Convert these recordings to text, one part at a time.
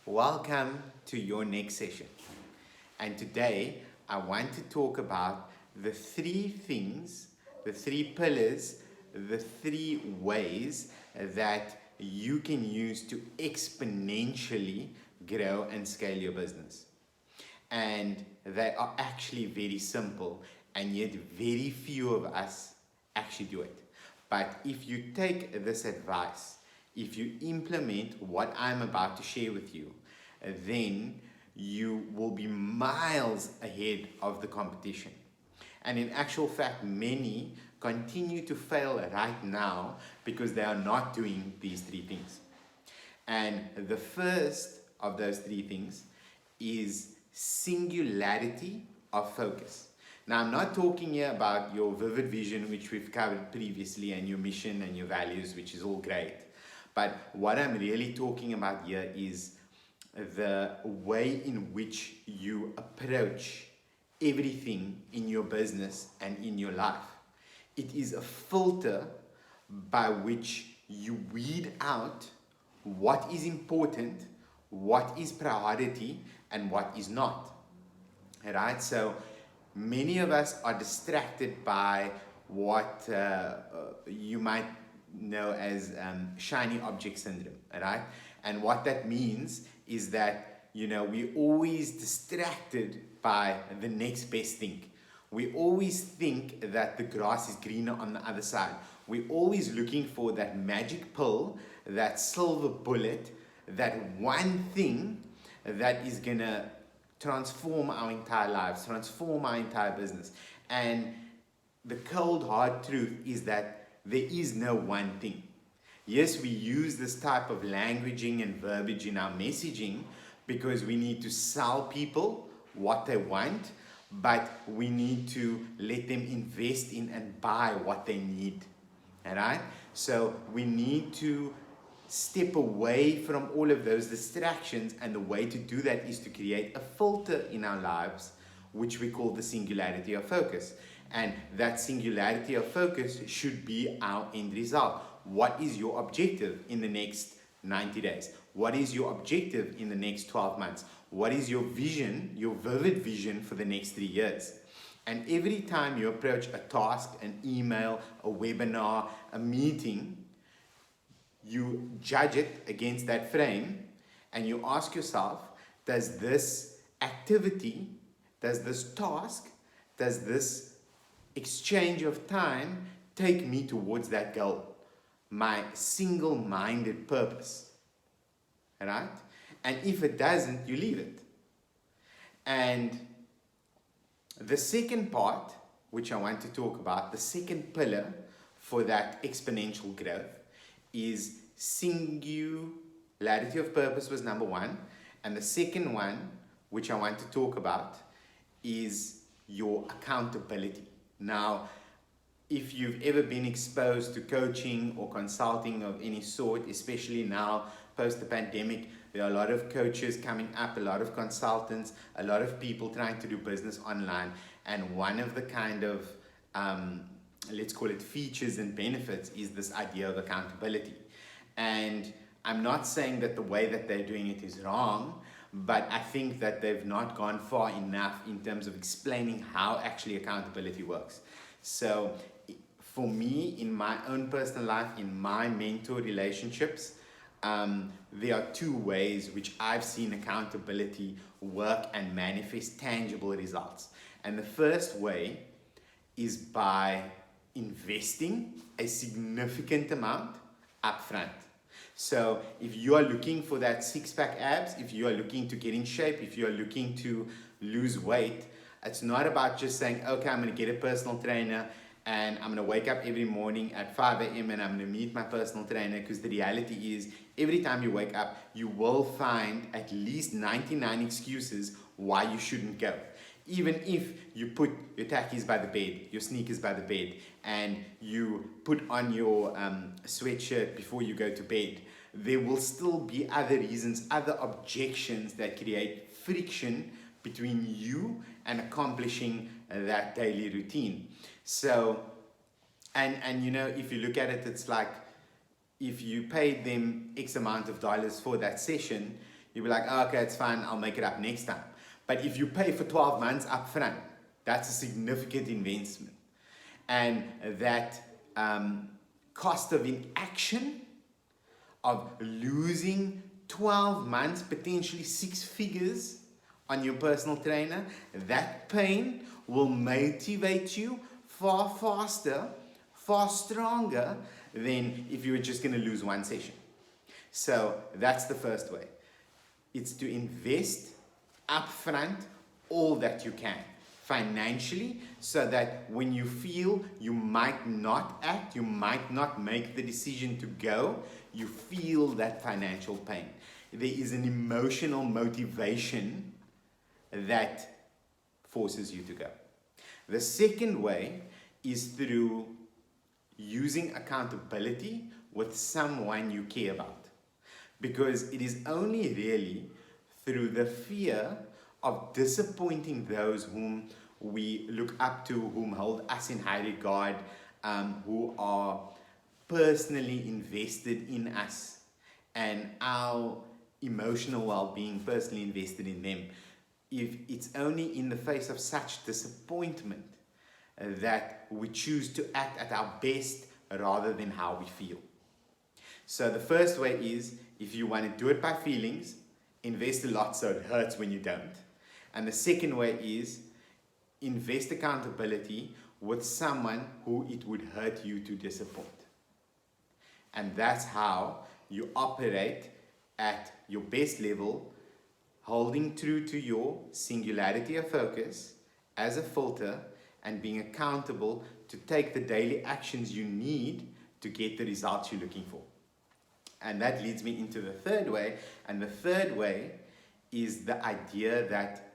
Welcome to your next session. And today I want to talk about the three things, the three pillars, the three ways that you can use to exponentially grow and scale your business. And they are actually very simple, and yet very few of us actually do it. But if you take this advice, if you implement what I'm about to share with you, then you will be miles ahead of the competition. And in actual fact, many continue to fail right now because they are not doing these three things. And the first of those three things is singularity of focus. Now, I'm not talking here about your vivid vision, which we've covered previously, and your mission and your values, which is all great. But what I'm really talking about here is the way in which you approach everything in your business and in your life. It is a filter by which you weed out what is important, what is priority, and what is not. Right? So many of us are distracted by what you might know as shiny object syndrome, right? And what that means is that, we're always distracted by the next best thing. We always think that the grass is greener on the other side. We're always looking for that magic pill, that silver bullet, that one thing that is gonna transform our entire lives, transform our entire business. And the cold hard truth is that there is no one thing. Yes, we use this type of languaging and verbiage in our messaging because we need to sell people what they want, but we need to let them invest in and buy what they need. All right? So we need to step away from all of those distractions, and the way to do that is to create a filter in our lives, which we call the singularity of focus. And that singularity of focus should be our end result. What is your objective in the next 90 days? What is your objective in the next 12 months? What is your vision, your vivid vision for the next 3 years? And every time you approach a task, an email, a webinar, a meeting, you judge it against that frame and you ask yourself, does this activity, does this task, does this exchange of time take me towards that goal? My single-minded purpose, right? And if it doesn't, you leave it. And the second part, which I want to talk about, the second pillar for that exponential growth is singularity of purpose was number one. And the second one, which I want to talk about, is your accountability. Now, if you've ever been exposed to coaching or consulting of any sort, especially now post the pandemic, there are a lot of coaches coming up, a lot of consultants, a lot of people trying to do business online. And one of the kind of, let's call it features and benefits, is this idea of accountability. And I'm not saying that the way that they're doing it is wrong, but I think that they've not gone far enough in terms of explaining how actually accountability works. So for me, in my own personal life, in my mentor relationships, there are two ways which I've seen accountability work and manifest tangible results. And the first way is by investing a significant amount upfront. So if you are looking for that six-pack abs, if you are looking to get in shape, if you are looking to lose weight, it's not about just saying, okay, I'm going to get a personal trainer and I'm going to wake up every morning at 5 a.m. and I'm going to meet my personal trainer, because the reality is every time you wake up, you will find at least 99 excuses why you shouldn't go. Even if you put your tackies by the bed, your sneakers by the bed, and you put on your sweatshirt before you go to bed, there will still be other reasons, other objections that create friction between you and accomplishing that daily routine. So, and if you look at it, it's like if you paid them X amount of dollars for that session, You'll be like, oh, okay, it's fine, I'll make it up next time. But if you pay for 12 months up front, that's a significant investment. And that cost of inaction, of losing 12 months, potentially 6 figures on your personal trainer, that pain will motivate you far faster, far stronger than if you were just going to lose one session. So that's the first way. It's to invest upfront all that you can financially, so that when you feel you might not act, you might not make the decision to go, you feel that financial pain. There is an emotional motivation that forces you to go. The second way is through using accountability with someone you care about. Because it is only really through the fear of disappointing those whom we look up to, whom hold us in high regard, who are personally invested in us, and our emotional well-being personally invested in them. If it's only in the face of such disappointment that we choose to act at our best rather than how we feel. So the first way is, if you want to do it by feelings, invest a lot so it hurts when you don't. And the second way is, invest accountability with someone who it would hurt you to disappoint. And that's how you operate at your best level, holding true to your singularity of focus as a filter, and being accountable to take the daily actions you need to get the results you're looking for. And that leads me into the third way. And the third way is the idea that,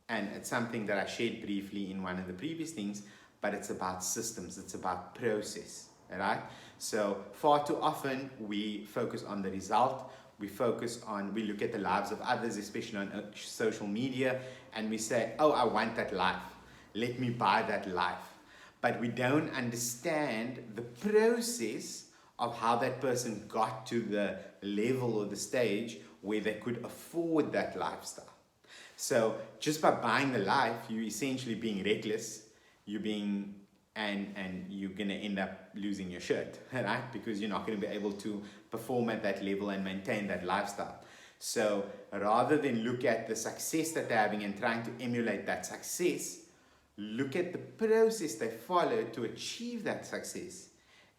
and it's something that I shared briefly in one of the previous things, but it's about systems, it's about process, right? So far too often we focus on the result, we look at the lives of others, especially on social media, and we say, oh, I want that life, let me buy that life. But we don't understand the process of how that person got to the level or the stage where they could afford that lifestyle. So just by buying the life, you're essentially being reckless, and you're going to end up losing your shirt, right? Because you're not going to be able to perform at that level and maintain that lifestyle. So rather than look at the success that they're having and trying to emulate that success, look at the process they followed to achieve that success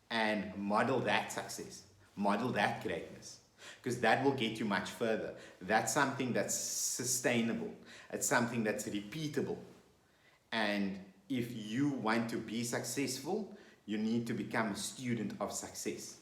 and model that success, model that greatness, because that will get you much further. That's something that's sustainable. It's something that's repeatable. And if you want to be successful, you need to become a student of success.